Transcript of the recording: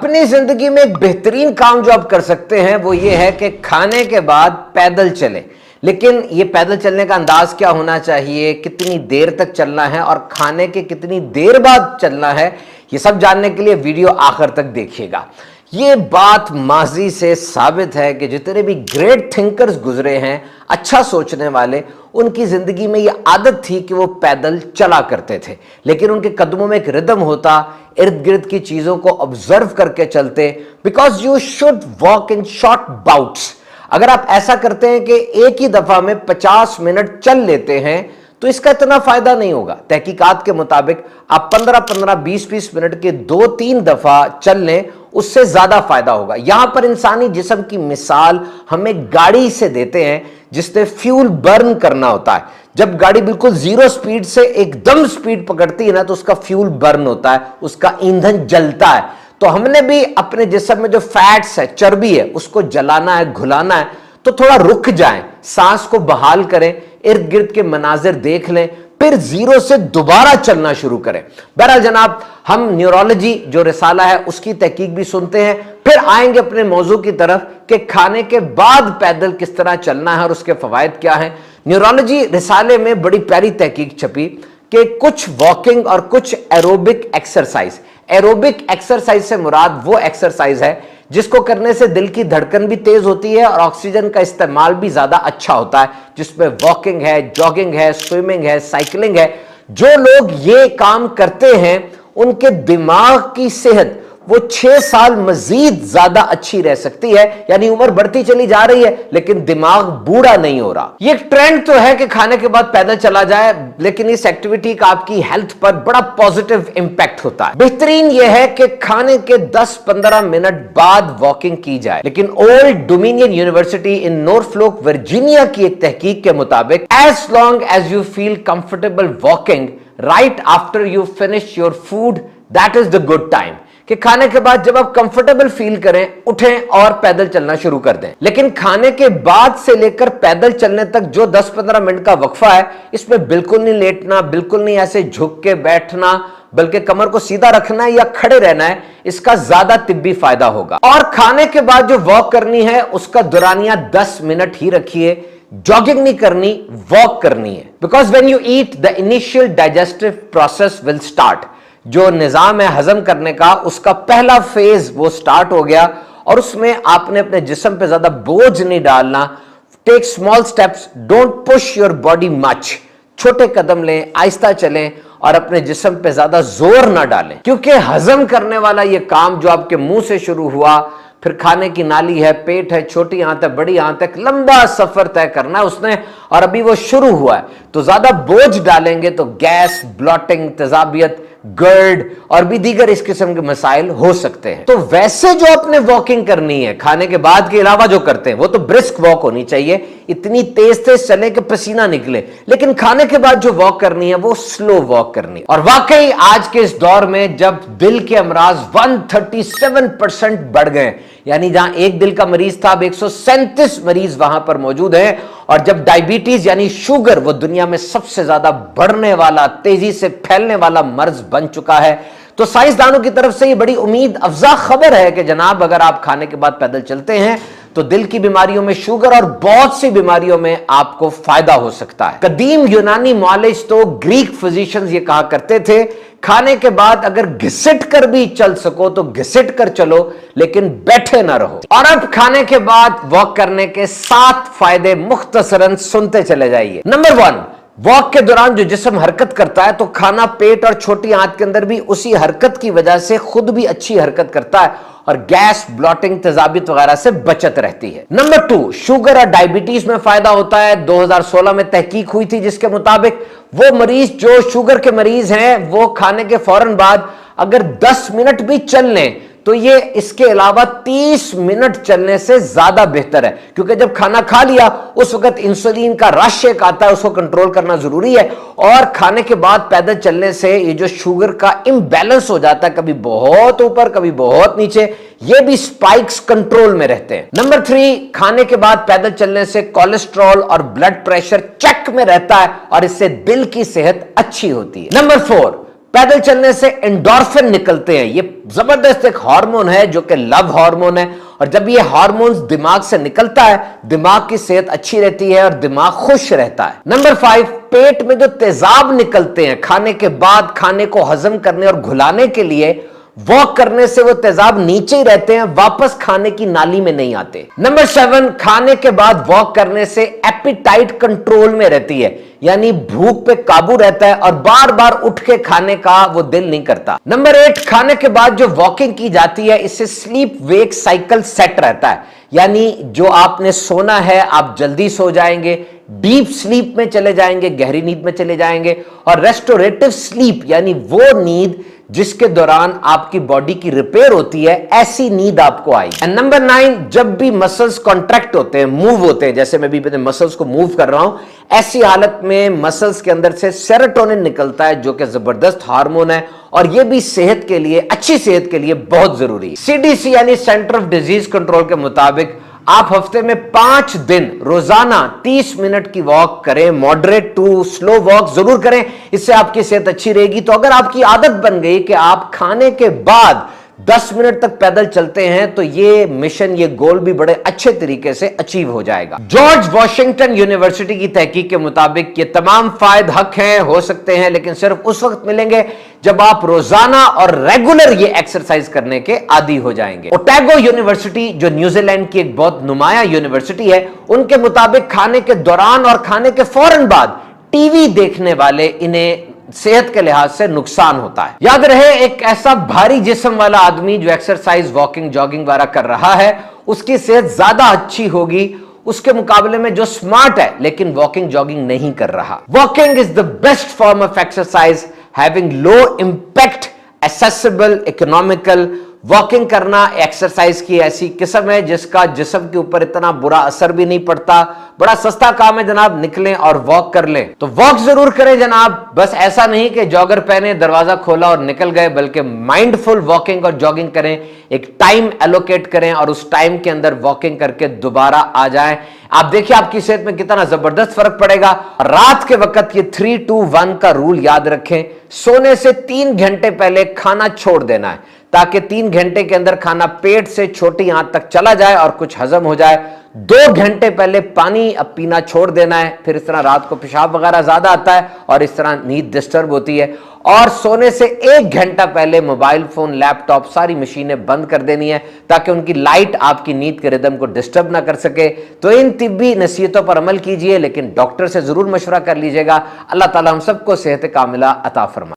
अपनी जिंदगी में एक बेहतरीन काम जो आप कर सकते हैं वो ये है कि खाने के बाद पैदल चलें। लेकिन ये पैदल चलने का अंदाज क्या होना चाहिए, कितनी देर तक चलना है और खाने के कितनी देर बाद चलना है, ये सब जानने के लिए वीडियो आखिर तक देखिएगा। ये बात माजी से साबित है कि जितने भी ग्रेट थिंकर्स गुजरे हैं, अच्छा सोचने वाले, उनकी जिंदगी में ये आदत थी कि वो पैदल चला करते थे। लेकिन उनके कदमों में एक रिदम होता, इर्द गिर्द की चीजों को ऑब्जर्व करके चलते। Because you should walk in short bouts. अगर आप ऐसा करते हैं कि एक ही दफा में 50 मिनट चल लेते हैं तो इसका इतना फायदा नहीं होगा। तहकीकात के मुताबिक आप 15-15, 20-20 मिनट के 2-3 दफा चल लें, उससे ज्यादा फायदा होगा। यहां पर इंसानी जिस्म की मिसाल हमें गाड़ी से देते हैं जिससे फ्यूल बर्न करना होता है। जब गाड़ी बिल्कुल जीरो स्पीड से एकदम स्पीड पकड़ती है ना, तो उसका फ्यूल बर्न होता है, उसका ईंधन जलता है। तो हमने भी अपने जिस्म में जो फैट्स है, चर्बी है, उसको जलाना है, घुलाना है। तो थोड़ा रुक जाएं, सांस को बहाल करें, इर्द गिर्द के मनाजिर देख लें, फिर जीरो से दोबारा चलना शुरू करें। बहरहाल जनाब, हम न्यूरोलॉजी जो रिसाला है उसकी तहकीक भी सुनते हैं, फिर आएंगे अपने मौजू की तरफ कि खाने के बाद पैदल किस तरह चलना है और उसके फवायद क्या हैं। न्यूरोलॉजी रिसाले में बड़ी प्यारी तहकीक छपी कि कुछ वॉकिंग और कुछ एरोबिक एक्सरसाइज। एरोबिक एक्सरसाइज से मुराद वो एक्सरसाइज है जिसको करने से दिल की धड़कन भी तेज होती है और ऑक्सीजन का इस्तेमाल भी ज्यादा अच्छा होता है, जिसमें वॉकिंग है, जॉगिंग है, स्विमिंग है, साइकिलिंग है। जो लोग ये काम करते हैं उनके दिमाग की सेहत वो 6 साल मजीद ज्यादा अच्छी रह सकती है। यानी उम्र बढ़ती चली जा रही है लेकिन दिमाग बूढ़ा नहीं हो रहा। ये ट्रेंड तो है कि खाने के बाद पैदल चला जाए, लेकिन इस एक्टिविटी का आपकी हेल्थ पर बड़ा पॉजिटिव इंपैक्ट होता है। बेहतरीन यह है कि खाने के 10-15 मिनट बाद वॉकिंग की जाए। लेकिन Old Dominion University in Norfolk Virginia की एक तहकीक के मुताबिक as long as you feel comfortable walking right after you finish your food, that is the good time. कि खाने के बाद जब आप कंफर्टेबल फील करें, उठें और पैदल चलना शुरू कर दें। लेकिन खाने के बाद से लेकर पैदल चलने तक जो 10-15 मिनट का वक्फा है, इसमें बिल्कुल नहीं लेटना, बिल्कुल नहीं ऐसे झुक के बैठना, बल्कि कमर को सीधा रखना है या खड़े रहना है। इसका ज्यादा तिब्बी फायदा होगा। और खाने के बाद जो वॉक करनी है उसका दुरानिया 10 मिनट ही रखिए। जॉगिंग नहीं करनी, वॉक करनी है। Because when you eat the initial digestive process will start. जो निजाम है हजम करने का, उसका पहला फेज वो स्टार्ट हो गया और उसमें आपने अपने जिस्म पे ज्यादा बोझ नहीं डालना। Take small steps, don't push your body much. छोटे कदम लें, आहिस्ता चलें और अपने जिस्म पे ज्यादा जोर ना डालें, क्योंकि हजम करने वाला ये काम जो आपके मुंह से शुरू हुआ, फिर खाने की नाली है, पेट है, छोटी आंत है, बड़ी आंत है, लंबा सफर तय करना है उसने, और अभी वो शुरू हुआ है। तो ज्यादा बोझ डालेंगे तो गैस, ब्लॉटिंग, तेजाबियत, गर्ड और भी दीगर इस किस्म के मसाइल हो सकते हैं। तो वैसे जो अपने वॉकिंग करनी है खाने के बाद के अलावा जो करते हैं, वो तो ब्रिस्क वॉक होनी चाहिए, इतनी तेज तेज चले कि पसीना निकले। लेकिन खाने के बाद जो वॉक करनी है वो स्लो वॉक करनी है। और वाकई आज के इस दौर में जब दिल के अमराज 137% बढ़ गए, यानी जहां एक दिल का मरीज था, अब 137 मरीज वहां पर मौजूद हैं। और जब डायबिटीज यानी शुगर वो दुनिया में सबसे ज्यादा बढ़ने वाला, तेजी से फैलने वाला मर्ज बन चुका है, तो साइंसदानों की तरफ से ये बड़ी उम्मीद अफजा खबर है कि जनाब अगर आप खाने के बाद पैदल चलते हैं तो दिल की बीमारियों में, शुगर और बहुत सी बीमारियों में आपको फायदा हो सकता है। कदीम यूनानी मुआलिज तो ग्रीक फिजिशियंस ये कहा करते थे, खाने के बाद अगर घिसट कर भी चल सको तो घिसट कर चलो, लेकिन बैठे ना रहो। और अब खाने के बाद वॉक करने के 7 फायदे मुख्तसरन सुनते चले जाइए। नंबर 1, वॉक के दौरान जो जिस्म हरकत करता है तो खाना पेट और छोटी आंत के अंदर भी उसी हरकत की वजह से खुद भी अच्छी हरकत करता है और गैस, ब्लॉटिंग, तेजाबियत वगैरह से बचत रहती है। नंबर 2, शुगर और डायबिटीज में फायदा होता है। 2016 में तहकीक हुई थी जिसके मुताबिक वो मरीज जो शुगर के मरीज हैं वो खाने के फौरन बाद अगर 10 मिनट भी चल लें तो ये इसके अलावा 30 मिनट चलने से ज्यादा बेहतर है, क्योंकि जब खाना खा लिया उस वक्त इंसुलिन का रश एक आता है, उसको कंट्रोल करना जरूरी है। और खाने के बाद पैदल चलने से ये जो शुगर का इम्बैलेंस हो जाता है, कभी बहुत ऊपर कभी बहुत नीचे, ये भी स्पाइक्स कंट्रोल में रहते हैं। नंबर 3, खाने के बाद पैदल चलने से कोलेस्ट्रॉल और ब्लड प्रेशर चेक में रहता है और इससे दिल की सेहत अच्छी होती है। नंबर 4, पैदल चलने से एंडोर्फिन निकलते हैं। ये जबरदस्त एक हार्मोन है जो कि लव हार्मोन है, और जब ये हार्मोन दिमाग से निकलता है, दिमाग की सेहत अच्छी रहती है और दिमाग खुश रहता है। नंबर 5, पेट में जो तेजाब निकलते हैं खाने के बाद, खाने को हजम करने और घुलाने के लिए वॉक करने से वो तेजाब नीचे ही रहते हैं, वापस खाने की नाली में नहीं आते। नंबर 7, खाने के बाद वॉक करने से एपिटाइट कंट्रोल में रहती है, यानी भूख पे काबू रहता है और बार बार उठ के खाने का वो दिल नहीं करता। नंबर 8, खाने के बाद जो वॉकिंग की जाती है, इससे स्लीप वेक साइकिल सेट रहता है, यानी जो आपने सोना है आप जल्दी सो जाएंगे, डीप स्लीप में चले जाएंगे, गहरी नींद में चले जाएंगे, और रेस्टोरेटिव स्लीप यानी वो नींद जिसके दौरान आपकी बॉडी की रिपेयर होती है, ऐसी नींद आपको आई। एंड नंबर 9, जब भी मसल्स कॉन्ट्रैक्ट होते हैं, मूव होते हैं, जैसे मैं भी अपने मसल्स को मूव कर रहा हूं, ऐसी हालत में मसल्स के अंदर से सेरोटोनिन निकलता है जो कि जबरदस्त हार्मोन है, और यह भी सेहत के लिए, अच्छी सेहत के लिए बहुत जरूरी है। सीडीसी यानी सेंटर ऑफ डिजीज कंट्रोल के मुताबिक आप हफ्ते में 5 दिन रोजाना 30 मिनट की वॉक करें, मॉडरेट टू स्लो वॉक जरूर करें, इससे आपकी सेहत अच्छी रहेगी। तो अगर आपकी आदत बन गई कि आप खाने के बाद 10 मिनट तक पैदल चलते हैं, तो ये मिशन, ये गोल भी बड़े अच्छे तरीके से अचीव हो जाएगा। जॉर्ज वॉशिंगटन यूनिवर्सिटी की तहकीक के मुताबिक ये तमाम फायदे हक हैं, हो सकते हैं, लेकिन सिर्फ उस वक्त मिलेंगे जब आप रोजाना और रेगुलर ये एक्सरसाइज करने के आदी हो जाएंगे। ओटैगो यूनिवर्सिटी, जो न्यूजीलैंड की एक बहुत नुमाया यूनिवर्सिटी है, उनके मुताबिक खाने के दौरान और खाने के फौरन बाद टीवी देखने वाले इन्हें सेहत के लिहाज से नुकसान होता है। याद रहे, एक ऐसा भारी जिस्म वाला आदमी जो एक्सरसाइज, वॉकिंग, जॉगिंग वगैरह कर रहा है, उसकी सेहत ज्यादा अच्छी होगी उसके मुकाबले में जो स्मार्ट है लेकिन वॉकिंग, जॉगिंग नहीं कर रहा। Walking is the best form of exercise, having low impact, accessible, economical. Walking करना एक्सरसाइज की ऐसी किस्म है जिसका जिस्म के ऊपर इतना बुरा असर भी नहीं पड़ता, बड़ा सस्ता काम है जनाब, निकलें और वॉक कर लें। तो वॉक जरूर करें जनाब, बस ऐसा नहीं कि जॉगर पहने, दरवाजा खोला और निकल गए, बल्कि माइंडफुल वॉकिंग और जॉगिंग करें, एक टाइम एलोकेट करें और उस टाइम के अंदर वॉकिंग करके दोबारा आ जाएं। आप देखिए आपकी सेहत में कितना जबरदस्त फर्क पड़ेगा। रात के वक्त ये 3-2-1 का रूल याद रखें, सोने से 3 घंटे पहले खाना छोड़ देना है, ताकि 3 घंटे के अंदर खाना पेट से छोटी आंत तक चला जाए और कुछ हजम हो जाए। 2 घंटे पहले पानी अब पीना छोड़ देना है, फिर इस तरह रात को पेशाब वगैरह ज्यादा आता है और इस तरह नींद डिस्टर्ब होती है। और सोने से 1 घंटा पहले मोबाइल फोन, लैपटॉप, सारी मशीनें बंद कर देनी है, ताकि उनकी लाइट आपकी नींद के रिदम को डिस्टर्ब ना कर सके। तो इन तिब्बी नसीहतों पर अमल कीजिए, लेकिन डॉक्टर से जरूर मशवरा कर लीजिएगा। अल्लाह ताला हम सबको सेहत कामिला अता फरमाए।